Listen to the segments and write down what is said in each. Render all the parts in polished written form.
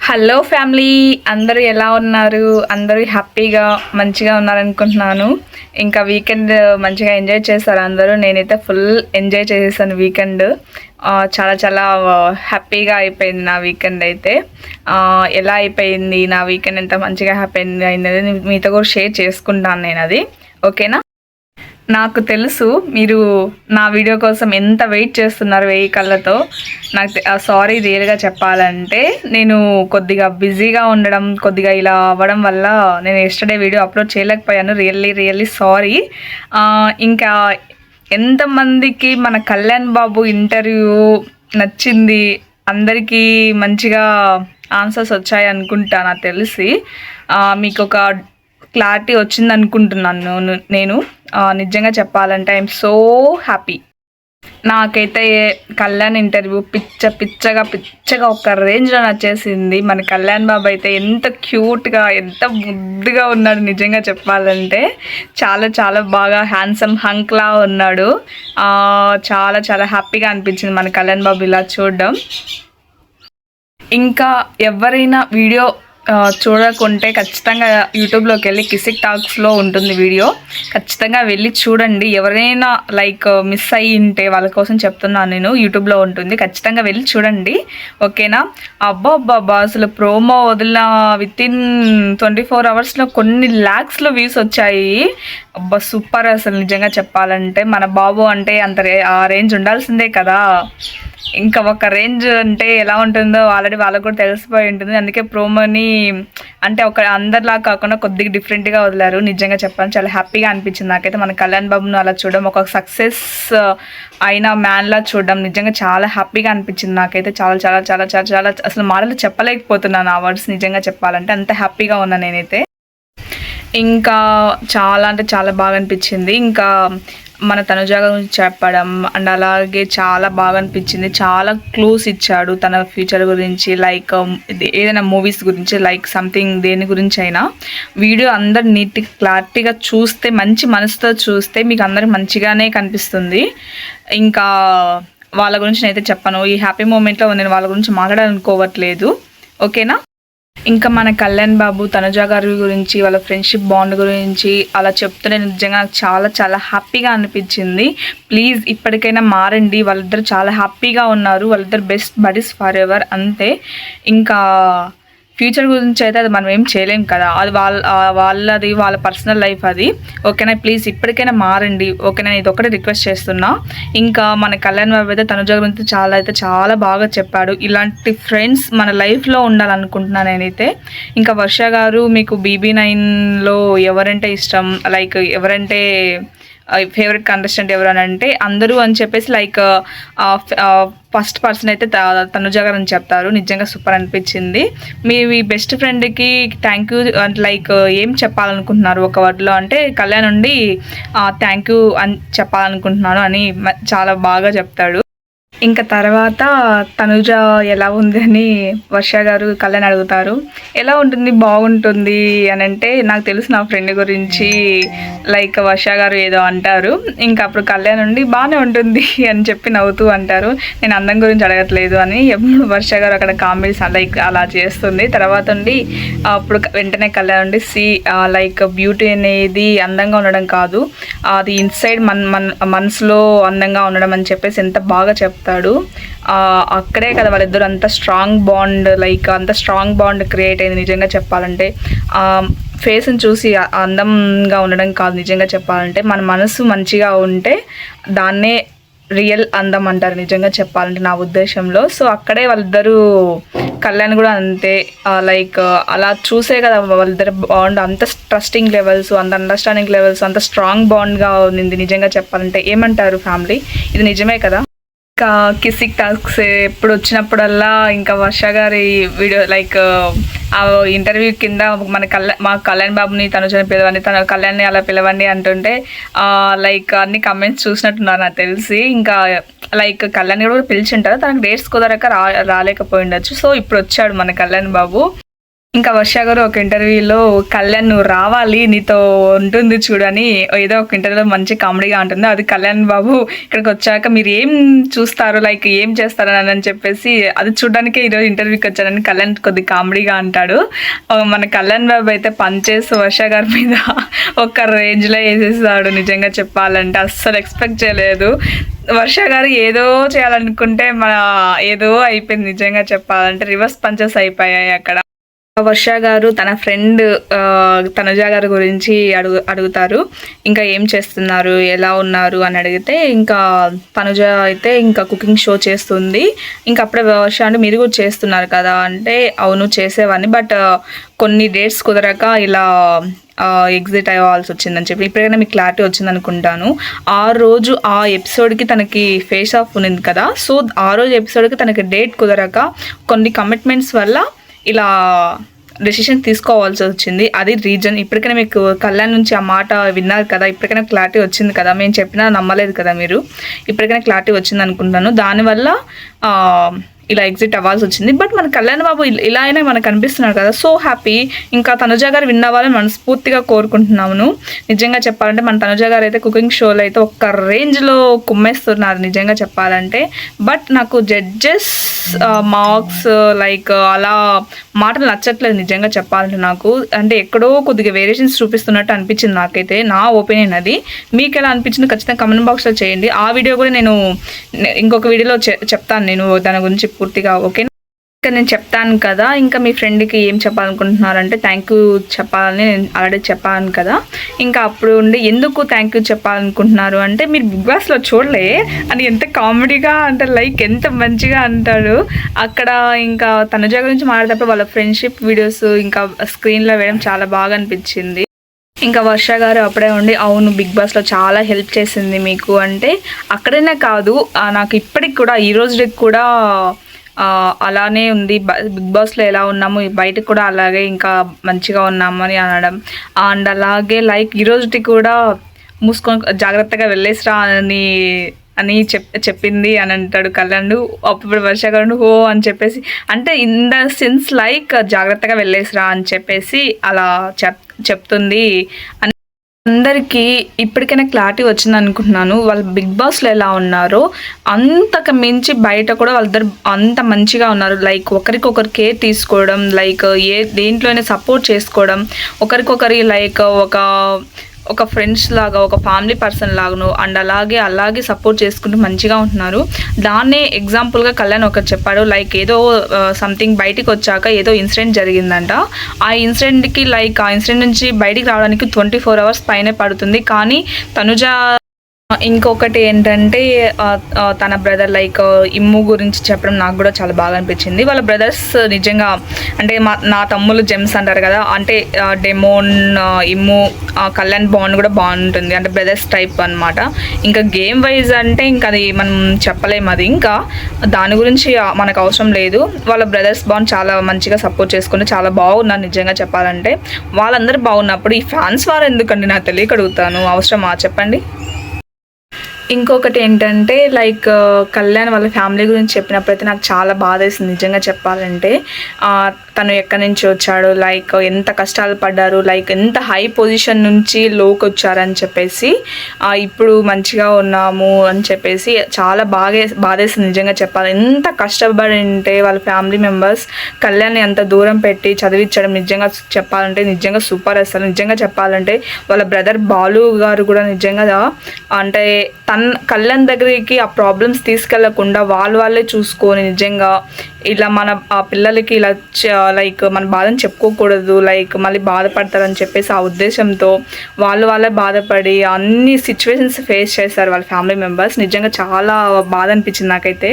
Hello family, అందరూ ఎలా ఉన్నారు? అందరూ హ్యాపీగా మంచిగా ఉన్నారనుకుంటున్నాను. ఇంకా వీకెండ్ మంచిగా ఎంజాయ్ చేశారు అందరూ. నేనైతే ఫుల్ ఎంజాయ్ చేసేసాను వీకెండ్. చాలా చాలా హ్యాపీగా అయిపోయింది నా వీకెండ్ అయితే. ఎలా అయిపోయింది నా వీకెండ్, ఎంత మంచిగా హ్యాపీ అయింది మీతో కూడా షేర్ చేసుకుంటాను నేను అది. ఓకేనా? నాకు తెలుసు మీరు నా వీడియో కోసం ఎంత వెయిట్ చేస్తున్నారు 1000 కళ్ళతో. నాకు సారీ రియల్గా చెప్పాలంటే, నేను కొద్దిగా బిజీగా ఉండడం, కొద్దిగా ఇలా అవ్వడం వల్ల నేను ఎస్టర్డే వీడియో అప్లోడ్ చేయలేకపోయాను. Really sorry. ఇంకా ఎంతమందికి మన కళ్యాణ్ బాబు ఇంటర్వ్యూ నచ్చింది, అందరికీ మంచిగా ఆన్సర్స్ వచ్చాయి అనుకుంటా నాకు తెలిసి. మీకు ఒక క్లారిటీ వచ్చింది అనుకుంటున్నాను నేను. నిజంగా చెప్పాలంటే ఐఎమ్ సో హ్యాపీ. నాకైతే కళ్యాణ్ ఇంటర్వ్యూ పిచ్చగా ఒక రేంజ్లో నచ్చేసింది. మన కళ్యాణ్ బాబు అయితే ఎంత క్యూట్గా, ఎంత ముద్దుగా ఉన్నాడు. నిజంగా చెప్పాలంటే చాలా చాలా బాగా హ్యాండ్సమ్ హంక్లా ఉన్నాడు. చాలా చాలా హ్యాపీగా అనిపించింది మన కళ్యాణ్ బాబు ఇలా చూడడం. ఇంకా ఎవరైనా వీడియో చూడకుంటే ఖచ్చితంగా యూట్యూబ్లోకి వెళ్ళి కిసిక్ టాక్స్లో ఉంటుంది వీడియో, ఖచ్చితంగా వెళ్ళి చూడండి. ఎవరైనా లైక్ మిస్ అయ్యి ఉంటే వాళ్ళ కోసం చెప్తున్నాను నేను. యూట్యూబ్లో ఉంటుంది, ఖచ్చితంగా వెళ్ళి చూడండి. ఓకేనా? అబ్బా అసలు ప్రోమో వదిలిన వితిన్ 24 అవర్స్లో కొన్ని ల్యాక్స్లో వ్యూస్ వచ్చాయి. అబ్బా సూపర్. అసలు నిజంగా చెప్పాలంటే మన బాబు అంటే అంత ఆ రేంజ్ ఉండాల్సిందే కదా. ఇంకా ఒక రేంజ్ అంటే ఎలా ఉంటుందో ఆల్రెడీ వాళ్ళకు కూడా తెలిసిపోయి ఉంటుంది. అందుకే ప్రోమోని అంటే ఒక అందరిలా కాకుండా కొద్దిగా డిఫరెంట్గా వదిలారు. నిజంగా చెప్పాను, చాలా హ్యాపీగా అనిపించింది నాకైతే. మన కళ్యాణ్ బాబును అలా చూడడం, ఒక సక్సెస్ అయిన మ్యాన్లా చూడడం నిజంగా చాలా హ్యాపీగా అనిపించింది నాకైతే. చాలా చాలా చాలా చాలా చాలా అసలు మాటలు చెప్పలేకపోతున్నాను ఆ వర్డ్స్. నిజంగా చెప్పాలంటే అంత హ్యాపీగా ఉన్నా నేనైతే. ఇంకా చాలా అంటే చాలా బాగా అనిపించింది. ఇంకా మన తనుజ గురించి చెప్పడం అండ్ అలాగే చాలా బాగా అనిపించింది. చాలా క్లూస్ ఇచ్చాడు తన ఫ్యూచర్ గురించి, లైక్ ఏదైనా మూవీస్ గురించి, లైక్ సంథింగ్ దేని గురించి అయినా. వీడియో అందరు క్లారిటీగా చూస్తే, మంచి మనసుతో చూస్తే మీకు అందరికి మంచిగానే కనిపిస్తుంది. ఇంకా వాళ్ళ గురించి నేనైతే చెప్పను. ఈ హ్యాపీ మూమెంట్లో నేను వాళ్ళ గురించి మాట్లాడాలనుకోవట్లేదు. ఓకేనా? ఇంకా మన కళ్యాణ్ బాబు తనుజ గారి గురించి, వాళ్ళ ఫ్రెండ్షిప్ బాండ్ గురించి అలా చెప్తూనే నిజంగా నాకు చాలా చాలా హ్యాపీగా అనిపించింది. ప్లీజ్ ఇప్పటికైనా మారండి. వాళ్ళిద్దరు చాలా హ్యాపీగా ఉన్నారు. వాళ్ళిద్దరు బెస్ట్ బడీస్ ఫర్ ఎవర్ అంతే. ఇంకా ఫ్యూచర్ గురించి అయితే అది మనం ఏం చేయలేం కదా, అది వాళ్ళది వాళ్ళ పర్సనల్ లైఫ్ అది. ఓకేనా? ప్లీజ్ ఇప్పటికైనా మారండి. ఓకేనా? ఇది ఒకటే రిక్వెస్ట్ చేస్తున్నా. ఇంకా మన కళ్యాణ్ బాబు అయితే తనుజ గురించి చాలా బాగా చెప్పాడు. ఇలాంటి ఫ్రెండ్స్ మన లైఫ్లో ఉండాలనుకుంటున్నాను నేనైతే. ఇంకా వర్ష గారు, మీకు BB9లో ఎవరంటే ఇష్టం, లైక్ ఎవరంటే ఫేవరెట్ కంటెస్టెంట్ ఎవరని అంటే అందరూ అని చెప్పేసి లైక్ ఫస్ట్ పర్సన్ అయితే తనుజ గారు అని చెప్తారు. నిజంగా సూపర్ అనిపించింది. మీ బెస్ట్ ఫ్రెండ్కి థ్యాంక్ యూ అంటే లైక్ ఏం చెప్పాలనుకుంటున్నారు ఒక వర్డ్లో అంటే, కళ్యాణ్ నుండి థ్యాంక్ యూ అని చెప్పాలనుకుంటున్నాను అని చాలా బాగా చెప్తాడు. ఇంకా తర్వాత తనుజ ఎలా ఉంది అని వర్ష గారు కళ్యాణ్ అడుగుతారు. ఎలా ఉంటుంది, బాగుంటుంది అని అంటే, నాకు తెలుసు నా ఫ్రెండ్ గురించి లైక్ వర్ష గారు ఏదో అంటారు. ఇంకా అప్పుడు కళ్యాణ్ నుండి బాగానే ఉంటుంది అని చెప్పి నవ్వుతూ అంటారు. నేను అందం గురించి అడగట్లేదు అని ఎప్పుడు వర్ష గారు అక్కడ కామెడీస్ లైక్ అలా చేస్తుంది. తర్వాత నుండి అప్పుడు వెంటనే కళ్యాణ్ నుండి లైక్ బ్యూటీ అనేది అందంగా ఉండడం కాదు, అది ఇన్సైడ్ మనసులో అందంగా ఉండడం అని చెప్పేసి ఎంత బాగా చెప్తారు. అక్కడే కదా వాళ్ళిద్దరు అంత స్ట్రాంగ్ బాండ్, లైక్ అంత స్ట్రాంగ్ బాండ్ క్రియేట్ అయింది. నిజంగా చెప్పాలంటే ఫేస్ని చూసి అందంగా ఉండడం కాదు, నిజంగా చెప్పాలంటే మన మనసు మంచిగా ఉంటే దాన్నే రియల్ అందం అంటారు నిజంగా చెప్పాలంటే నా ఉద్దేశంలో. సో అక్కడే వాళ్ళిద్దరూ, కళ్యాణ్ కూడా అంతే, లైక్ అలా చూసే కదా వాళ్ళిద్దరు బాండ్ అంత ట్రస్టింగ్ లెవెల్స్, అంత అండర్స్టాండింగ్ లెవెల్స్, అంత స్ట్రాంగ్ బాండ్గా ఉంది నిజంగా చెప్పాలంటే. ఏమంటారు ఫ్యామిలీ? ఇది నిజమే కదా. ఇంకా కిసిక్ టాస్క్స్ ఎప్పుడు వచ్చినప్పుడల్లా ఇంకా వర్ష గారి వీడియో లైక్ ఆ ఇంటర్వ్యూ కింద మా కళ్యాణ్ బాబుని తనుజని పిలవండి, తన కళ్యాణ్ని అలా పిలవండి అంటుంటే లైక్ అన్ని కమెంట్స్ చూసినట్టున్నారు నాకు తెలిసి. ఇంకా లైక్ కళ్యాణ్ కూడా పిలిచి ఉంటారు, తనకు డేట్స్ కుదరక రాలేకపోయి ఉండొచ్చు. సో ఇప్పుడు వచ్చాడు మన కళ్యాణ్ బాబు. ఇంకా వర్ష గారు ఒక ఇంటర్వ్యూలో కళ్యాణ్ నువ్వు రావాలి నీతో ఉంటుంది చూడని ఏదో ఒక ఇంటర్వ్యూలో మంచి కామెడీగా ఉంటుంది. అది కళ్యాణ్ బాబు ఇక్కడికి వచ్చాక మీరు ఏం చూస్తారు లైక్ ఏం చేస్తారు అని చెప్పేసి అది చూడడానికే ఈరోజు ఇంటర్వ్యూకి వచ్చానని కళ్యాణ్ కొద్ది కామెడీగా అంటాడు. మన కళ్యాణ్ బాబు అయితే పనిచేసి వర్ష గారి మీద ఒక రేంజ్లో వేసేస్తాడు. నిజంగా చెప్పాలంటే అస్సలు ఎక్స్పెక్ట్ చేయలేదు. వర్ష గారు ఏదో చేయాలనుకుంటే మన ఏదో అయిపోయింది. నిజంగా చెప్పాలంటే రివర్స్ పంచెస్ అయిపోయాయి అక్కడ. వర్ష గారు తన ఫ్రెండ్ తనుజ గారి గురించి అడుగుతారు. ఇంకా ఏం చేస్తున్నారు, ఎలా ఉన్నారు అని అడిగితే ఇంకా తనుజ అయితే ఇంకా కుకింగ్ షో చేస్తుంది. ఇంకా అప్పుడే వర్ష అంటే మీరు కూడా చేస్తున్నారు కదా అంటే అవును చేసేవాడిని, బట్ కొన్ని డేట్స్ కుదరక ఇలా ఎగ్జిట్ అవ్వాల్సి వచ్చిందని చెప్పి ఇప్పుడైనా మీకు క్లారిటీ వచ్చింది అనుకుంటాను. ఆ రోజు ఆ ఎపిసోడ్కి తనకి ఫేస్ ఆఫ్ ఉంది కదా, సో ఆ రోజు ఎపిసోడ్కి తనకి డేట్ కుదరక కొన్ని కమిట్మెంట్స్ వల్ల ఇలా డెసిషన్ తీసుకోవాల్సి వచ్చింది. అది రీజన్. ఇప్పటికైనా మీకు కళ్యాణ్ నుంచి ఆ మాట విన్నారు కదా, ఇప్పటికైనా క్లారిటీ వచ్చింది కదా. మేము చెప్పినా నమ్మలేదు కదా మీరు, ఇప్పటికైనా క్లారిటీ వచ్చింది అనుకుంటున్నాను. దానివల్ల ఇలా ఎగ్జిట్ అవ్వాల్సి వచ్చింది. బట్ మన కళ్యాణ్ బాబు ఇలా అయినా మనకు అనిపిస్తున్నారు కదా, సో హ్యాపీ. ఇంకా తనుజ గారు విన్ అవ్వాలని మనస్ఫూర్తిగా కోరుకుంటున్నాను. నిజంగా చెప్పాలంటే మన తనుజ గారు అయితే కుకింగ్ షోలో అయితే ఒక్క రేంజ్లో కుమ్మేస్తున్నారు నిజంగా చెప్పాలంటే. బట్ నాకు జడ్జెస్ మార్క్స్ లైక్ అలా మాటలు నచ్చట్లేదు నిజంగా చెప్పాలంటే. నాకు అంటే ఎక్కడో కొద్దిగా వేరియేషన్స్ చూపిస్తున్నట్టు అనిపించింది నాకైతే, నా ఒపీనియన్ అది. మీకు ఎలా అనిపించింది ఖచ్చితంగా కమెంట్ బాక్స్లో చేయండి. ఆ వీడియో కూడా నేను ఇంకొక వీడియోలో చెప్తాను నేను దాని గురించి పూర్తిగా. ఓకే, ఇంకా నేను చెప్తాను కదా. ఇంకా మీ ఫ్రెండ్కి ఏం చెప్పాలనుకుంటున్నారంటే థ్యాంక్ యూ చెప్పాలని నేను ఆల్రెడీ చెప్పాను కదా. ఇంకా అప్పుడు ఉండి ఎందుకు థ్యాంక్ యూ చెప్పాలనుకుంటున్నారు అంటే మీరు బిగ్ బాస్లో చూడలే అని ఎంత కామెడీగా అంటే లైక్ ఎంత మంచిగా అంటాడు అక్కడ. ఇంకా తనుజ గురించి మాట్లాడేటప్పుడు వాళ్ళ ఫ్రెండ్షిప్ వీడియోస్ ఇంకా స్క్రీన్లో వేయడం చాలా బాగా అనిపించింది. ఇంకా వర్ష గారు అప్పుడే ఉండి అవును బిగ్ బాస్లో చాలా హెల్ప్ చేసింది మీకు అంటే అక్కడనే కాదు నాకు ఇప్పటికి కూడా ఈ రోజుకి కూడా అలానే ఉంది. బిగ్ బాస్లో ఎలా ఉన్నాము బయటకు కూడా అలాగే ఇంకా మంచిగా ఉన్నాము అని అనడం. అండ్ అలాగే లైక్ ఈ రోజుకి కూడా మూసుకొని జాగ్రత్తగా వెళ్ళేసిరా అని చెప్పింది అని అంటాడు కళ్యాణ్. అప్పుడు వర్ష గారు హో అని చెప్పేసి అంటే ఇన్ ద సెన్స్ లైక్ జాగ్రత్తగా వెళ్ళేసిరా అని చెప్పేసి అలా చెప్తుంది అని. అందరికీ ఇప్పటికైనా క్లారిటీ వచ్చింది అనుకుంటున్నాను. వాళ్ళు బిగ్ బాస్లో ఎలా ఉన్నారో అంతకు మించి బయట కూడా వాళ్ళిద్దరు అంత మంచిగా ఉన్నారు. లైక్ ఒకరికొకరు కేర్ తీసుకోవడం, లైక్ దేంట్లోనే సపోర్ట్ చేసుకోవడం, ఒకరికొకరి లైక్ ఒక ఫ్రెండ్స్ లాగా ఒక ఫ్యామిలీ పర్సన్ లాగాను అండ్ అలాగే సపోర్ట్ చేసుకుంటూ మంచిగా ఉంటున్నారు. దాన్నే ఎగ్జాంపుల్గా కళ్యాణ్ ఒకటి చెప్పాడు. లైక్ ఏదో సంథింగ్ బయటికి వచ్చాక ఏదో ఇన్సిడెంట్ జరిగిందంట. ఆ ఇన్సిడెంట్కి లైక్ ఆ ఇన్సిడెంట్ నుంచి బయటికి రావడానికి 24 hours పైనే పడుతుంది. కానీ తనుజ ఇంకొకటి ఏంటంటే తన బ్రదర్ లైక్ ఇమ్ము గురించి చెప్పడం నాకు కూడా చాలా బాగా అనిపించింది. వాళ్ళ బ్రదర్స్ నిజంగా అంటే నా తమ్ముళ్ళు జెమ్స్ అంటారు కదా, అంటే డెమోన్ ఇమ్ము కళ్యాణ్ బాండ్ కూడా బాగుంటుంది అంటే బ్రదర్స్ టైప్ అనమాట. ఇంకా గేమ్ వైజ్ అంటే ఇంకా అది మనం చెప్పలేము, అది ఇంకా దాని గురించి మనకు అవసరం లేదు. వాళ్ళ బ్రదర్స్ బాండ్ చాలా మంచిగా సపోర్ట్ చేసుకుని చాలా బాగున్నారు నిజంగా చెప్పాలంటే. వాళ్ళందరూ బాగున్నప్పుడు ఈ ఫ్యాన్స్ వారు ఎందుకండి నాకు తెలియక అడుగుతాను, అవసరమా చెప్పండి. ఇంకొకటి ఏంటంటే లైక్ కళ్యాణ్ వాళ్ళ ఫ్యామిలీ గురించి చెప్పినప్పుడైతే నాకు చాలా బాధ వేసింది నిజంగా చెప్పాలంటే. తను ఎక్కడి నుంచి వచ్చాడు, లైక్ ఎంత కష్టాలు పడ్డారు, లైక్ ఎంత హై పొజిషన్ నుంచి లోకి వచ్చారని చెప్పేసి ఇప్పుడు మంచిగా ఉన్నాము అని చెప్పేసి చాలా బాధేసింది నిజంగా చెప్పాలి. ఎంత కష్టపడి ఉంటే వాళ్ళ ఫ్యామిలీ మెంబర్స్ కళ్యాణ్ని ఎంత దూరం పెట్టి చదివించడం నిజంగా చెప్పాలంటే నిజంగా సూపర్. అసలు నిజంగా చెప్పాలంటే వాళ్ళ బ్రదర్ బాలు గారు కూడా నిజంగా అంటే కళ్యాణ్ దగ్గరికి ఆ ప్రాబ్లమ్స్ తీసుకెళ్లకుండా వాళ్ళే చూసుకొని నిజంగా ఇలా మన ఆ పిల్లలకి ఇలా లైక్ మన బాధను చెప్పుకోకూడదు, లైక్ మళ్ళీ బాధపడతారని చెప్పేసి ఆ ఉద్దేశంతో వాళ్ళే బాధపడి అన్ని సిచ్యువేషన్స్ ఫేస్ చేస్తారు వాళ్ళ ఫ్యామిలీ మెంబర్స్. నిజంగా చాలా బాధ అనిపించింది నాకైతే.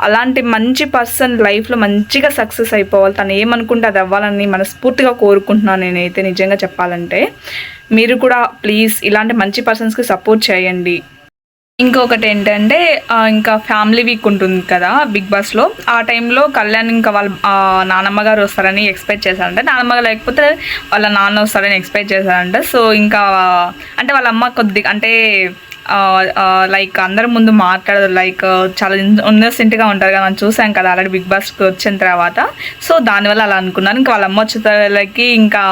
అలాంటి మంచి పర్సన్ లైఫ్లో మంచిగా సక్సెస్ అయిపోవాలి, తను ఏమనుకుంటే అది అవ్వాలని మనస్ఫూర్తిగా కోరుకుంటున్నాను నేనైతే నిజంగా చెప్పాలంటే. మీరు కూడా ప్లీజ్ ఇలాంటి మంచి పర్సన్స్కి సపోర్ట్ చేయండి. ఇంకొకటి ఏంటంటే ఇంకా ఫ్యామిలీ వీక్ ఉంటుంది కదా బిగ్ బాస్లో, ఆ టైంలో కళ్యాణ్ ఇంకా వాళ్ళ నానమ్మ గారు వస్తారని ఎక్స్పెక్ట్ చేశారంట. నానమ్మ గారు లేకపోతే వాళ్ళ నాన్న వస్తారని ఎక్స్పెక్ట్ చేశారంట. సో ఇంకా అంటే వాళ్ళ అమ్మ కొద్దిగా అంటే లైక్ అందరి ముందు మాట్లాడదు, లైక్ చాలా ఇన్నోసెంట్గా ఉంటారు కదా, మనం చూసాం కదా ఆల్రెడీ బిగ్ బాస్కి వచ్చిన తర్వాత. సో దానివల్ల అలా అనుకున్నాను. ఇంకా వాళ్ళ అమ్మ వచ్చేసరికి ఇంకా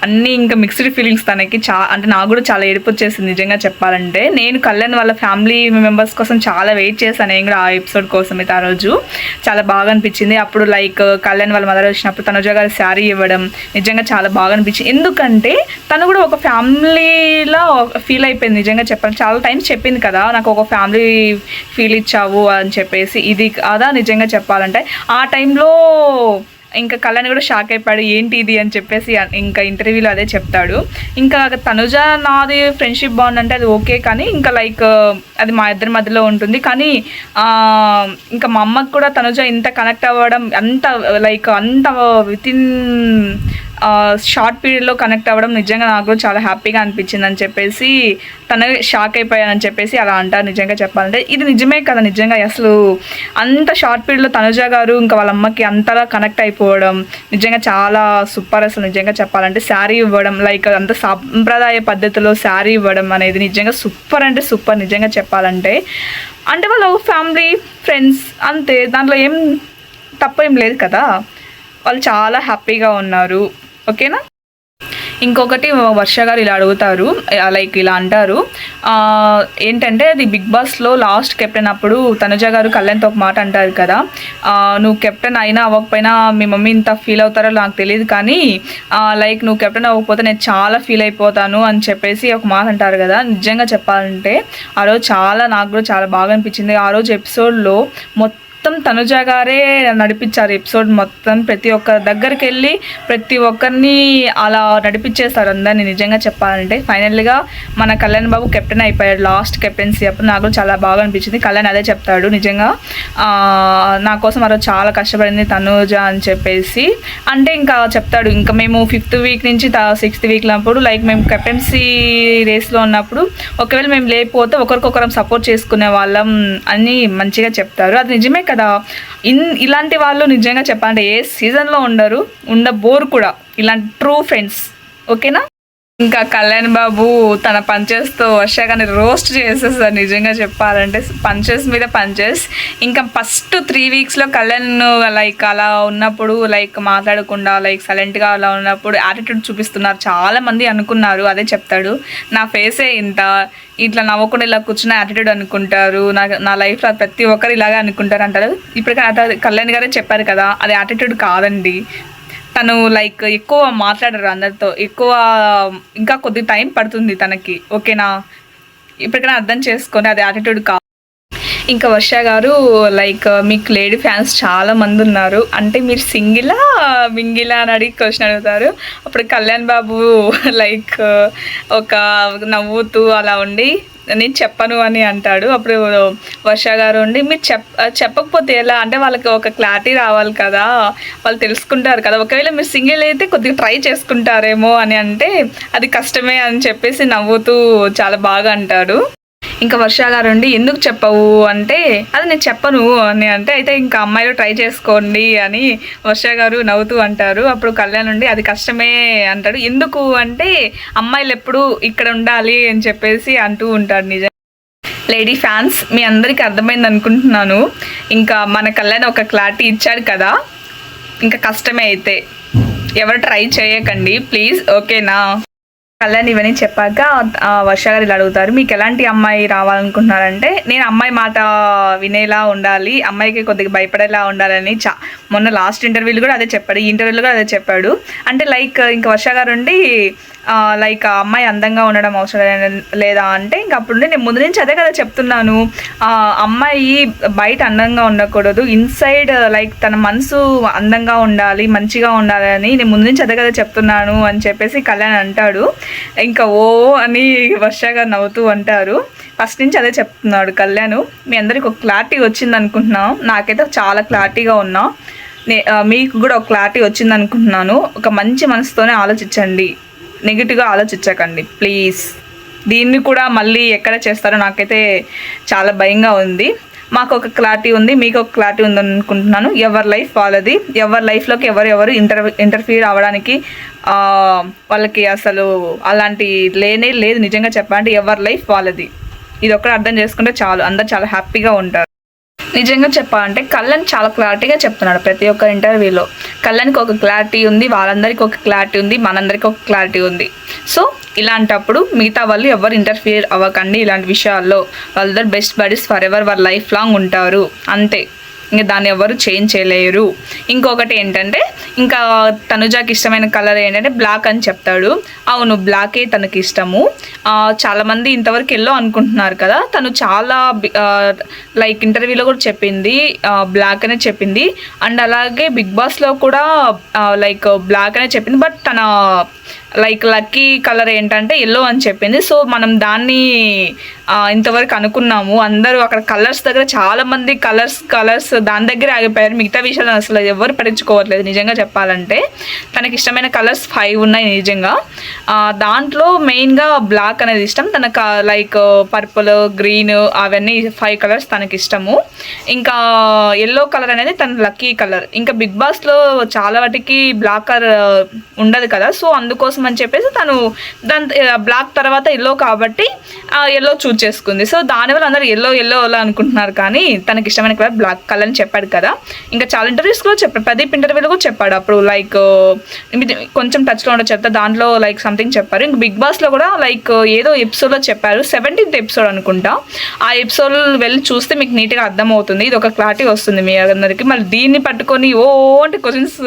అన్నీ ఇంకా మిక్స్డ్ ఫీలింగ్స్ తనకి. అంటే నాకు కూడా చాలా ఏడుపు వచ్చేసింది నిజంగా చెప్పాలంటే. నేను కళ్యాణ్ వాళ్ళ ఫ్యామిలీ మెంబర్స్ కోసం చాలా వెయిట్ చేశాను నేను కూడా ఆ ఎపిసోడ్ కోసం. అయితే ఆ రోజు చాలా బాగా అనిపించింది. అప్పుడు లైక్ కళ్యాణ్ వాళ్ళ మదర్ వచ్చినప్పుడు తనుజ గారి శారీ ఇవ్వడం నిజంగా చాలా బాగా అనిపించింది. ఎందుకంటే తను కూడా ఒక ఫ్యామిలీలో ఫీల్ అయిపోయింది నిజంగా చెప్పాలి. చాలా టైమ్స్ చెప్పింది కదా, నాకు ఒక ఫ్యామిలీ ఫీల్ ఇచ్చావు అని చెప్పేసి. ఇది అదా నిజంగా చెప్పాలంటే. ఆ టైంలో ఇంకా కళ్యాణ్ కూడా షాక్ అయిపోయాడు, ఏంటి ఇది అని చెప్పేసి. ఇంకా ఇంటర్వ్యూలో అదే చెప్తాడు. ఇంకా తనుజ నాది ఫ్రెండ్షిప్ బాండ్ అంటే అది ఓకే, కానీ ఇంకా లైక్ అది మా ఇద్దరి మధ్యలో ఉంటుంది. కానీ ఇంకా మా అమ్మకు కూడా తనుజ ఇంత కనెక్ట్ అవ్వడం, అంత లైక్ అంత వితిన్ షార్ట్ పీరియడ్లో కనెక్ట్ అవ్వడం నిజంగా నాకు కూడా చాలా హ్యాపీగా అనిపించింది అని చెప్పేసి, తన షాక్ అయిపోయానని చెప్పేసి అలా అంటారు. నిజంగా చెప్పాలంటే ఇది నిజమే కదా. నిజంగా అసలు అంత షార్ట్ పీరియడ్లో తనుజ గారు ఇంకా వాళ్ళ అమ్మకి అంతలా కనెక్ట్ అయిపోవడం నిజంగా చాలా సూపర్. అసలు నిజంగా చెప్పాలంటే శారీ ఇవ్వడం, లైక్ అంత సాంప్రదాయ పద్ధతిలో శారీ ఇవ్వడం అనేది నిజంగా సూపర్ అంటే సూపర్ నిజంగా చెప్పాలంటే. అంటే వాళ్ళ ఫ్యామిలీ ఫ్రెండ్స్ అంతే, దాంట్లో ఏం తప్పేం లేదు కదా. వాళ్ళు చాలా హ్యాపీగా ఉన్నారు. ఓకేనా. ఇంకొకటి వర్ష గారు ఇలా అడుగుతారు, లైక్ ఇలా అంటారు ఏంటంటే, అది బిగ్ బాస్లో లాస్ట్ కెప్టెన్ అప్పుడు తనుజ గారు కళ్యాణ్తో ఒక మాట అంటారు కదా, నువ్వు కెప్టెన్ అయినా అవ్వకపోయినా మీ మమ్మీ ఇంత ఫీల్ అవుతారో నాకు తెలియదు, కానీ లైక్ నువ్వు కెప్టెన్ అవ్వకపోతే నేను చాలా ఫీల్ అయిపోతాను అని చెప్పేసి ఒక మాట అంటారు కదా. నిజంగా చెప్పాలంటే ఆ రోజు నాకు కూడా చాలా బాగా అనిపించింది. ఆ రోజు ఎపిసోడ్లో మొత్తం తనుజ గారే నడిపించారు ఎపిసోడ్ మొత్తం. ప్రతి ఒక్కరి దగ్గరికి వెళ్ళి ప్రతి ఒక్కరిని అలా నడిపించేస్తారు అందరినీ నిజంగా చెప్పాలంటే. ఫైనల్గా మన కళ్యాణ్ బాబు కెప్టెన్ అయిపోయాడు లాస్ట్ కెప్టెన్సీ అప్పుడు. నాకు చాలా బాగా అనిపించింది. కళ్యాణ్ అదే చెప్తాడు, నిజంగా నా కోసం ఆ రోజు చాలా కష్టపడింది తనుజ అని చెప్పేసి. అంటే ఇంకా చెప్తాడు, ఇంకా మేము 5th వీక్ నుంచి 6th వీక్ అప్పుడు లైక్ మేము కెప్టెన్సీ రేస్లో ఉన్నప్పుడు ఒకవేళ మేము లేకపోతే ఒకరికొకరం సపోర్ట్ చేసుకునే వాళ్ళం అని మంచిగా చెప్తారు. అది నిజమే కదా. ఇలాంటి వాళ్ళు నిజంగా చెప్పాలంటే ఏ సీజన్లో ఉండబోరు కూడా, ఇలాంటి ట్రూ ఫ్రెండ్స్. ఓకేనా. ఇంకా కళ్యాణ్ బాబు తన పంచెస్తో వర్షగాని రోస్ట్ చేసేస్తారు నిజంగా చెప్పాలంటే. పంచెస్ మీద పంచెస్. ఇంకా ఫస్ట్ 3 వీక్స్లో కళ్యాణ్ లైక్ అలా ఉన్నప్పుడు లైక్ మాట్లాడకుండా లైక్ సైలెంట్గా అలా ఉన్నప్పుడు యాటిట్యూడ్ చూపిస్తున్నారు. చాలామంది అనుకున్నారు, అదే చెప్తాడు, నా ఫేసే ఇంత, ఇట్లా నవ్వకుండా ఇలా కూర్చున్న యాటిట్యూడ్ అనుకుంటారు, నా లైఫ్లో ప్రతి ఒక్కరు ఇలాగే అనుకుంటారు అంటారు. ఇప్పటికీ కళ్యాణ్ గారే చెప్పారు కదా, అది యాటిట్యూడ్ కాదండి. తను లైక్ ఎక్కువ మాట్లాడరు అందరితో, ఎక్కువ ఇంకా కొద్ది టైం పడుతుంది తనకి. ఓకేనా. ఇప్పటికైనా అర్థం చేసుకొని అది యాటిట్యూడ్ కాదు. ఇంకా వర్ష గారు లైక్ మీకు లేడీ ఫ్యాన్స్ చాలా మంది ఉన్నారు, అంటే మీరు సింగిలా మింగిలా అని అడిగి క్వశ్చన్ అడుగుతారు. అప్పుడు కళ్యాణ్ బాబు లైక్ ఒక నవ్వుతూ అలా ఉండి నేను చెప్పను అని అంటాడు. అప్పుడు వర్ష గారు ఉండి మీరు చెప్పకపోతే ఎలా, అంటే వాళ్ళకి ఒక క్లారిటీ రావాలి కదా, వాళ్ళు తెలుసుకుంటారు కదా, ఒకవేళ మీరు సింగిల్ అయితే కొద్దిగా ట్రై చేసుకుంటారేమో అని అంటే అది కష్టమే అని చెప్పేసి నవ్వుతూ చాలా బాగా అంటాడు. ఇంకా వర్ష గారు ఉండి ఎందుకు చెప్పవు అంటే అది నేను చెప్పను అని అంటే, అయితే ఇంకా అమ్మాయిలు ట్రై చేసుకోండి అని వర్ష గారు నవ్వుతూ అంటారు. అప్పుడు కళ్యాణ్ ఉండి అది కష్టమే అంటాడు. ఎందుకు అంటే అమ్మాయిలు ఎప్పుడు ఇక్కడ ఉండాలి అని చెప్పేసి అంటూ ఉంటాడు. నిజం లేడీ ఫ్యాన్స్ మీ అందరికీ అర్థమైంది అనుకుంటున్నాను. ఇంకా మన కళ్యాణ్ ఒక క్లారిటీ ఇచ్చాడు కదా, ఇంకా కష్టమే అయితే ఎవరు ట్రై చేయకండి ప్లీజ్. ఓకేనా. కళ్యాణ్ ఇవన్నీ చెప్పాక వర్ష గారు ఇలా అడుగుతారు, మీకు ఎలాంటి అమ్మాయి రావాలనుకుంటున్నారంటే, నేను అమ్మాయి మాట వినేలా ఉండాలి, అమ్మాయికి కొద్దిగా భయపడేలా ఉండాలని మొన్న లాస్ట్ ఇంటర్వ్యూలు కూడా అదే చెప్పాడు, ఈ ఇంటర్వ్యూలో కూడా అదే చెప్పాడు. అంటే లైక్ ఇంకా వర్ష గారు ఉండి లైక్ ఆ అమ్మాయి అందంగా ఉండడం అవసరం లేదా అంటే, ఇంక అప్పుడు నేను ముందు నుంచి అదే కదా చెప్తున్నాను, అమ్మాయి బయట అందంగా ఉండకూడదు, ఇన్సైడ్ లైక్ తన మనసు అందంగా ఉండాలి, మంచిగా ఉండాలి అని నేను ముందు నుంచి అదే కదా చెప్తున్నాను అని చెప్పేసి కళ్యాణ్ అంటాడు. ఇంకా ఓ అని వర్ష గారు నవ్వుతూ అంటారు. ఫస్ట్ నుంచి అదే చెప్తున్నాడు కళ్యాణ్. మీ అందరికి ఒక క్లారిటీ వచ్చింది అనుకుంటున్నాను, నాకైతే చాలా క్లారిటీగా ఉన్నా, మీకు కూడా ఒక క్లారిటీ వచ్చింది అనుకుంటున్నాను. ఒక మంచి మనసుతోనే ఆలోచించండి, నెగిటివ్గా ఆలోచించకండి ప్లీజ్. దీన్ని కూడా మళ్ళీ ఎక్కడ చేస్తారో నాకైతే చాలా భయంగా ఉంది. మాకు ఒక క్లారిటీ ఉంది, మీకు ఒక క్లారిటీ ఉంది అనుకుంటున్నాను. ఎవరి లైఫ్ వాళ్ళది, ఎవరి లైఫ్లోకి ఎవరు ఇంటర్ఫీర్ అవ్వడానికి వాళ్ళకి అసలు అలాంటి లేనే లేదు. నిజంగా చెప్పాలంటే ఎవరి లైఫ్ వాళ్ళది. ఇది ఒక్కటి అర్థం చేసుకుంటే చాలు, అందరు చాలా హ్యాపీగా ఉంటారు. నిజంగా చెప్పాలంటే కళ్యాణ్ చాలా క్లారిటీగా చెప్తున్నాడు ప్రతి ఒక్క ఇంటర్వ్యూలో. కళ్యాణ్కి ఒక క్లారిటీ ఉంది, వాళ్ళందరికీ ఒక క్లారిటీ ఉంది, మనందరికీ ఒక క్లారిటీ ఉంది. సో ఇలాంటప్పుడు మిగతా వాళ్ళు ఎవరు ఇంటర్ఫియర్ అవ్వకండి ఇలాంటి విషయాల్లో. వాళ్ళందరూ బెస్ట్ బడీస్ ఫర్ ఎవర్, వాళ్ళ లైఫ్ లాంగ్ ఉంటారు అంతే. ఇంకా దాన్ని ఎవరు చేంజ్ చేయలేరు. ఇంకొకటి ఏంటంటే, ఇంకా తనుజాకి ఇష్టమైన కలర్ ఏంటంటే బ్లాక్ అని చెప్తాడు. అవును, బ్లాకే తనకి ఇష్టము. చాలామంది ఇంతవరకు ఎల్లో అనుకుంటున్నారు కదా, తను చాలా లైక్ ఇంటర్వ్యూలో కూడా చెప్పింది బ్లాక్ అనే చెప్పింది. అండ్ అలాగే బిగ్ బాస్లో కూడా లైక్ బ్లాక్ అనే చెప్పింది. బట్ తన లైక్ లక్కీ కలర్ ఏంటంటే ఎల్లో అని చెప్పింది. సో మనం దాన్ని ఇంతవరకు అనుకున్నాము. అందరూ అక్కడ కలర్స్ దగ్గర చాలామంది కలర్స్ దాని దగ్గర ఆగిపోయారు. మిగతా విషయాలు అసలు ఎవరు పట్టించుకోవట్లేదు. నిజంగా చెప్పాలంటే తనకి ఇష్టమైన కలర్స్ 5 ఉన్నాయి నిజంగా. దాంట్లో మెయిన్గా బ్లాక్ అనేది ఇష్టం తనకు. లైక్ పర్పుల్, గ్రీన్ అవన్నీ 5 కలర్స్ తనకి ఇష్టము. ఇంకా ఎల్లో కలర్ అనేది తన లక్కీ కలర్. ఇంకా బిగ్ బాస్లో చాలా వాటికి బ్లాక్ కలర్ ఉండదు కదా, సో అందుకోసం అని చెప్పేసి తను దాని బ్లాక్ తర్వాత ఎల్లో కాబట్టి ఎల్లో చూజ్ చేసుకుంది. సో దానివల్ల అందరూ ఎల్లో అనుకుంటున్నారు, కానీ తనకి ఇష్టమైన కలర్ బ్లాక్ కలర్ అని చెప్పాడు కదా. ఇంకా చాలా ఇంటర్వ్యూస్లో చెప్పాడు, ప్రదీప్ ఇంటర్వ్యూలో కూడా చెప్పాడు. అప్పుడు లైక్ కొంచెం టచ్లో ఉండదు చెప్తా, దాంట్లో లైక్ సంథింగ్ చెప్పారు. ఇంకా బిగ్ బాస్లో కూడా లైక్ ఏదో ఎపిసోడ్లో చెప్పారు, 17th ఎపిసోడ్ అనుకుంటా. ఆ ఎపిసోడ్ వెళ్ళి చూస్తే మీకు నీట్గా అర్థమవుతుంది, ఇది ఒక క్లారిటీ వస్తుంది మీ అందరికి. మళ్ళీ దీన్ని పట్టుకొని అంటే క్వశ్చన్స్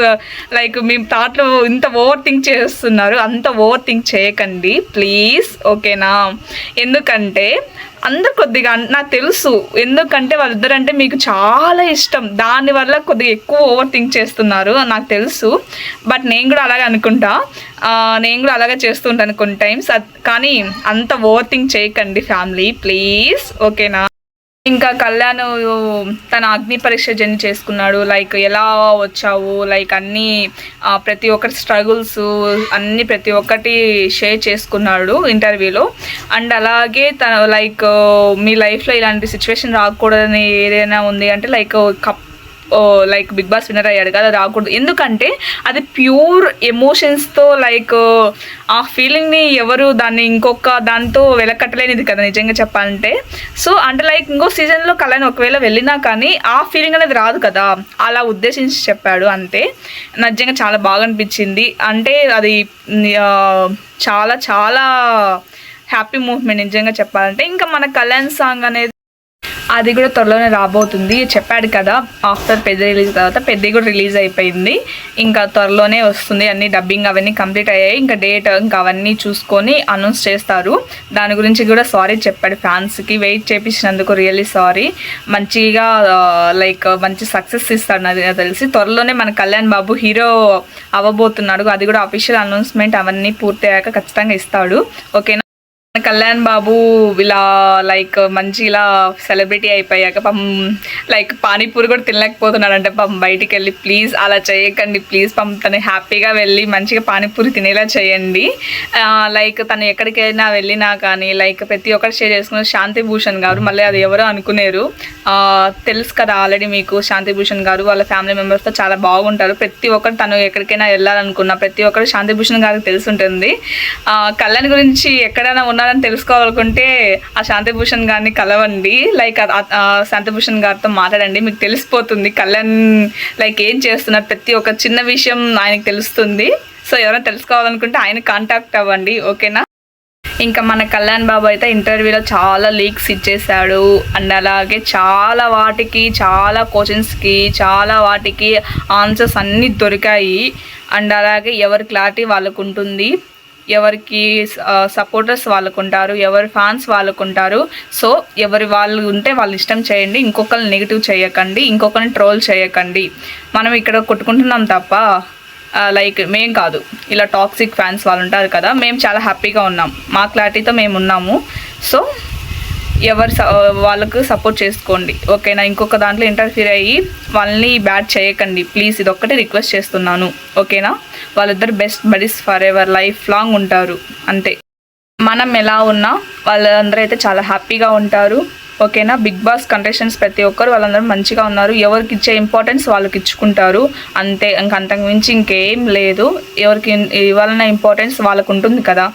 లైక్ మీ థాట్లో ఇంత ఓవర్ థింక్ చేస్తున్నారు, అంత ఓవర్ థింక్ చేయకండి ప్లీజ్, ఓకేనా? ఎందుకంటే అందరు కొద్దిగా నాకు తెలుసు, ఎందుకంటే వాళ్ళిద్దరంటే మీకు చాలా ఇష్టం, దానివల్ల కొద్దిగా ఎక్కువ ఓవర్ థింక్ చేస్తున్నారు నాకు తెలుసు. బట్ నేను కూడా అలాగే అనుకుంటా, నేను కూడా అలాగే చేస్తుంటాను కొన్ని టైమ్స్. కానీ అంత ఓవర్ థింక్ చేయకండి ఫ్యామిలీ ప్లీజ్, ఓకేనా? ఇంకా కళ్యాణ్ తన అగ్ని పరీక్ష జర్నీ చేసుకున్నాడు. లైక్ ఎలా వచ్చావు, లైక్ అన్నీ ప్రతి ఒక్కటి స్ట్రగుల్స్ అన్నీ ప్రతి ఒక్కటి షేర్ చేసుకున్నాడు ఇంటర్వ్యూలో. అండ్ అలాగే తన లైక్ మీ లైఫ్లో ఇలాంటి సిచ్యువేషన్ రాకూడదని ఏదైనా ఉంది అంటే లైక్ బిగ్ బాస్ విన్నర్ అయ్యాడు కదా, రాకూడదు. ఎందుకంటే అది ప్యూర్ ఎమోషన్స్తో లైక్ ఆ ఫీలింగ్ని ఎవరు దాన్ని ఇంకొక దాంతో వెలకట్టలేనిది కదా నిజంగా చెప్పాలంటే. సో అంటే లైక్ ఇంకో సీజన్లో కళ్యాణ్ ఒకవేళ వెళ్ళినా కానీ ఆ ఫీలింగ్ అనేది రాదు కదా, అలా ఉద్దేశించి చెప్పాడు అంతే. నిజంగా చాలా బాగా అనిపించింది. అంటే అది చాలా చాలా హ్యాపీ మూమెంట్ నిజంగా చెప్పాలంటే. ఇంకా మన కళ్యాణ్ సాంగ్ అనేది అది కూడా త్వరలోనే రాబోతుంది చెప్పాడు కదా. ఆఫ్టర్ పెద్ద రిలీజ్ తర్వాత పెద్ద కూడా రిలీజ్ అయిపోయింది, ఇంకా త్వరలోనే వస్తుంది. అన్ని డబ్బింగ్ అవన్నీ కంప్లీట్ అయ్యాయి, ఇంకా డేట్ ఇంకా అవన్నీ చూసుకొని అనౌన్స్ చేస్తారు. దాని గురించి కూడా సారీ చెప్పాడు ఫ్యాన్స్కి, వెయిట్ చేపించినందుకు రియల్లీ సారీ. మంచిగా లైక్ మంచి సక్సెస్ ఇస్తాడు నాకు తెలిసి. త్వరలోనే మన కళ్యాణ్ బాబు హీరో అవ్వబోతున్నాడు, అది కూడా అఫీషియల్ అనౌన్స్మెంట్ అవన్నీ పూర్తయ్యాక ఖచ్చితంగా ఇస్తాడు, ఓకేనా? కళ్యాణ్ బాబు ఇలా లైక్ మంచి ఇలా సెలబ్రిటీ అయిపోయాక పాపం లైక్ పానీపూరి కూడా తినలేకపోతున్నాడంటే పాపం బయటికి వెళ్ళి. ప్లీజ్ అలా చేయకండి ప్లీజ్, పాపం తను హ్యాపీగా వెళ్ళి మంచిగా పానీపూరి తినేలా చేయండి. లైక్ తను ఎక్కడికైనా వెళ్ళినా కానీ లైక్ ప్రతి ఒక్కరు షేర్ చేసుకున్న శాంతి భూషణ్ గారు, మళ్ళీ అది ఎవరో అనుకునేరు, తెలుసు కదా ఆల్రెడీ మీకు. శాంతి భూషణ్ గారు వాళ్ళ ఫ్యామిలీ మెంబర్స్తో చాలా బాగుంటారు. ప్రతి ఒక్కరు తను ఎక్కడికైనా వెళ్ళాలనుకున్న ప్రతి ఒక్కరు శాంతి భూషణ్ గారికి తెలిసి ఉంటుంది. కళ్యాణ్ గురించి ఎక్కడైనా ఉన్నారని తెలుసుకోవాలనుకుంటే ఆ శాంతిభూషణ్ గారిని కలవండి, లైక్ శాంతిభూషణ్ గారితో మాట్లాడండి, మీకు తెలిసిపోతుంది కళ్యాణ్ లైక్ ఏం చేస్తున్నారు, ప్రతి ఒక్క చిన్న విషయం ఆయనకు తెలుస్తుంది. సో ఎవరైనా తెలుసుకోవాలనుకుంటే ఆయన కాంటాక్ట్ అవ్వండి, ఓకేనా? ఇంకా మన కళ్యాణ్ బాబు అయితే ఇంటర్వ్యూలో చాలా లీక్స్ ఇచ్చేసాడు. అండ్ అలాగే చాలా వాటికి చాలా క్వశ్చన్స్కి చాలా వాటికి ఆన్సర్స్ అన్నీ దొరికాయి. అండ్ అలాగే ఎవరి క్లారిటీ వాళ్ళకు ఉంటుంది, ఎవరికి సపోర్టర్స్ వాళ్ళకు ఉంటారు, ఎవరి ఫ్యాన్స్ వాళ్ళకు ఉంటారు. సో ఎవరి వాళ్ళు ఉంటే వాళ్ళు ఇష్టం చేయండి, ఇంకొకరిని నెగిటివ్ చేయకండి, ఇంకొకరిని ట్రోల్ చేయకండి. మనం ఇక్కడ కొట్టుకుంటున్నాం తప్ప లైక్ మేం కాదు, ఇలా టాక్సిక్ ఫ్యాన్స్ వాళ్ళు ఉంటారు కదా, మేము చాలా హ్యాపీగా ఉన్నాం, మా క్లారిటీతో మేము ఉన్నాము. సో ఎవరు వాళ్ళకు సపోర్ట్ చేసుకోండి, ఓకేనా? ఇంకొక దాంట్లో ఇంటర్ఫియర్ అయ్యి వాళ్ళని బ్యాడ్ చేయకండి ప్లీజ్, ఇది ఒక్కటే రిక్వెస్ట్ చేస్తున్నాను, ఓకేనా? వాళ్ళిద్దరు best buddies for ever, life long ఉంటారు అంతే. మనం ఎలా ఉన్నా వాళ్ళందరూ అయితే చాలా హ్యాపీగా ఉంటారు, ఓకేనా? బిగ్ బాస్ కంటెస్టెంట్స్ ప్రతి ఒక్కరు వాళ్ళందరూ మంచిగా ఉన్నారు, ఎవరికి ఇచ్చే ఇంపార్టెన్స్ వాళ్ళకి ఇచ్చుకుంటారు అంతే, అంతకు మించి ఇంకేం లేదు. ఎవరికి ఇవ్వాలన్న ఇంపార్టెన్స్ వాళ్ళకు ఉంటుంది కదా,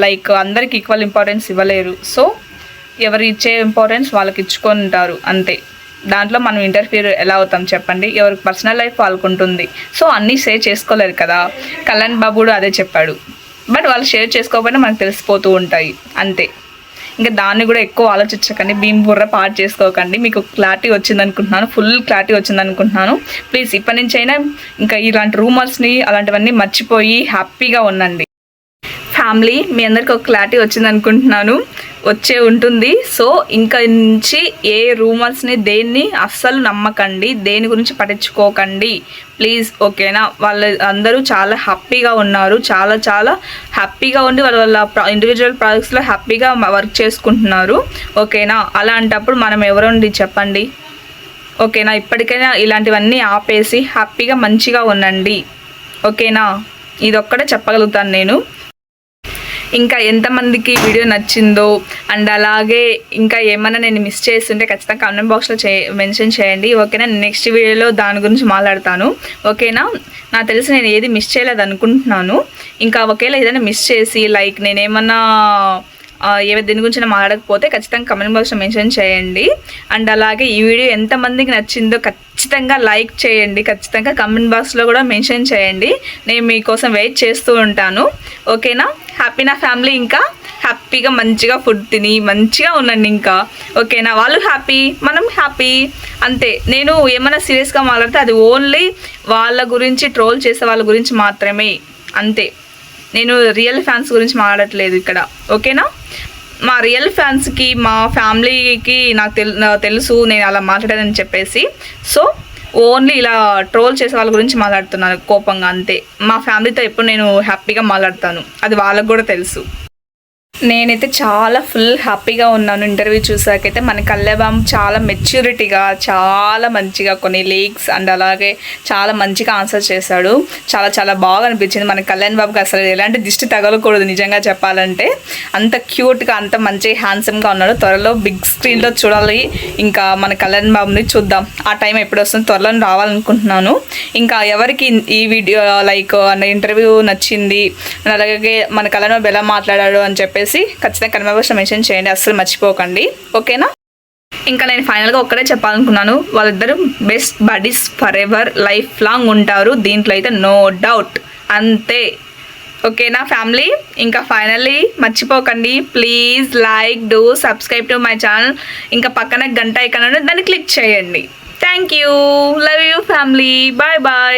లైక్ అందరికి ఈక్వల్ ఇంపార్టెన్స్ ఇవ్వలేరు. సో ఎవరు ఇచ్చే ఇంపార్టెన్స్ వాళ్ళకి ఇచ్చుకుంటారు అంతే. దాంట్లో మనం ఇంటర్ఫియర్ ఎలా అవుతాం చెప్పండి? ఎవరికి పర్సనల్ లైఫ్ వాళ్ళకు ఉంటుంది. సో అన్నీ షేర్ చేసుకోలేరు కదా. కళ్యాణ్ బాబు కూడా అదే చెప్పాడు. బట్ వాళ్ళు షేర్ చేసుకోకపోయినా మనకు తెలిసిపోతూ ఉంటాయి అంతే. ఇంకా దాన్ని కూడా ఎక్కువ ఆలోచించకండి, భీమ్ బుర్ర పాడు చేసుకోకండి. మీకు క్లారిటీ వచ్చింది అనుకుంటున్నాను, ఫుల్ క్లారిటీ వచ్చింది అనుకుంటున్నాను. ప్లీజ్ ఇప్పటి నుంచి అయినా ఇంకా ఇలాంటి రూమర్స్ని అలాంటివన్నీ మర్చిపోయి హ్యాపీగా ఉండండి. ఫ్యామిలీ, మీ అందరికి ఒక క్లారిటీ వచ్చింది అనుకుంటున్నాను, వచ్చే ఉంటుంది. సో ఇంకా నుంచి ఏ రూమర్స్ని దేన్ని అస్సలు నమ్మకండి, దేని గురించి పట్టించుకోకండి ప్లీజ్, ఓకేనా? వాళ్ళు అందరూ చాలా హ్యాపీగా ఉన్నారు, చాలా చాలా హ్యాపీగా ఉండి వాళ్ళ ఇండివిజువల్ ప్రాజెక్ట్స్లో హ్యాపీగా వర్క్ చేసుకుంటున్నారు, ఓకేనా? అలాంటప్పుడు మనం ఎవరండి చెప్పండి, ఓకేనా? ఇప్పటికైనా ఇలాంటివన్నీ ఆపేసి హ్యాపీగా మంచిగా ఉండండి, ఓకేనా? ఇదొక్కడే చెప్పగలుగుతాను నేను. ఇంకా ఎంతమందికి వీడియో నచ్చిందో అండ్ అలాగే ఇంకా ఏమన్నా నేను మిస్ చేస్తుంటే ఖచ్చితంగా కామెంట్ బాక్స్లో మెన్షన్ చేయండి, ఓకేనా? నెక్స్ట్ వీడియోలో దాని గురించి మాట్లాడతాను, ఓకేనా? నాకు తెలిసి నేను ఏది మిస్ చేయలేదు అనుకుంటున్నాను. ఇంకా ఒకవేళ ఏదైనా మిస్ చేసి లైక్ నేనేమన్నా దీని గురించి మాట్లాడకపోతే ఖచ్చితంగా కమెంట్ బాక్స్లో మెన్షన్ చేయండి. అండ్ అలాగే ఈ వీడియో ఎంతమందికి నచ్చిందో ఖచ్చితంగా లైక్ చేయండి, ఖచ్చితంగా కమెంట్ బాక్స్లో కూడా మెన్షన్ చేయండి. నేను మీకోసం వెయిట్ చేస్తూ ఉంటాను, ఓకేనా? హ్యాపీనా ఫ్యామిలీ? ఇంకా హ్యాపీగా మంచిగా ఫుడ్ తిని మంచిగా ఉండండి ఇంకా, ఓకేనా? వాళ్ళు హ్యాపీ, మనం హ్యాపీ అంతే. నేను ఏమైనా సీరియస్గా మాట్లాడితే అది ఓన్లీ వాళ్ళ గురించి, ట్రోల్ చేసే వాళ్ళ గురించి మాత్రమే అంతే. నేను రియల్ ఫ్యాన్స్ గురించి మాట్లాడట్లేదు ఇక్కడ, ఓకేనా? మా రియల్ ఫ్యాన్స్కి, మా ఫ్యామిలీకి నాకు తెలుసు నేను అలా మాట్లాడానని చెప్పేసి. సో ఓన్లీ ఇలా ట్రోల్ చేసే వాళ్ళ గురించి మాట్లాడుతున్నాను కోపంగా అంతే. మా ఫ్యామిలీతో ఎప్పుడు నేను హ్యాపీగా మాట్లాడతాను, అది వాళ్ళకు కూడా తెలుసు. నేనైతే చాలా ఫుల్ హ్యాపీగా ఉన్నాను ఇంటర్వ్యూ చూసాకైతే. మన కళ్యాణ్ చాలా మెచ్యూరిటీగా, చాలా మంచిగా కొన్ని లీక్స్ అండ్ అలాగే చాలా మంచిగా ఆన్సర్ చేశాడు. చాలా చాలా బాగా అనిపించింది. మన కళ్యాణ్ బాబుకి అసలు ఎలాంటి దిష్టి తగలకూడదు నిజంగా చెప్పాలంటే. అంత క్యూట్గా, అంత మంచి హ్యాండ్సమ్గా ఉన్నాడు. త్వరలో బిగ్ స్క్రీన్లో చూడాలి ఇంకా మన కళ్యాణ్ బాబుని, చూద్దాం ఆ టైం ఎప్పుడు వస్తుంది, త్వరలో రావాలనుకుంటున్నాను. ఇంకా ఎవరికి ఈ వీడియో లైక్ ఇంటర్వ్యూ నచ్చింది అలాగే మన కళ్యాణ్ బాబు ఎలా మాట్లాడాడు అని చెప్పేసి ఖచ్చితంగా కమెంట్ బాక్స్లో మెన్షన్ చేయండి, అస్సలు మర్చిపోకండి, ఓకేనా? ఇంకా నేను ఫైనల్గా ఒక్కడే చెప్పాలనుకున్నాను, వాళ్ళిద్దరూ best buddies for ever, life long ఉంటారు, దీంట్లో అయితే నో డౌట్ అంతే, ఓకేనా ఫ్యామిలీ? ఇంకా ఫైనల్లీ మర్చిపోకండి, please like, do subscribe to my channel. ఇంకా పక్కన గంట ఐకాన్ దాన్ని క్లిక్ చేయండి. Thank you, love you family, bye bye.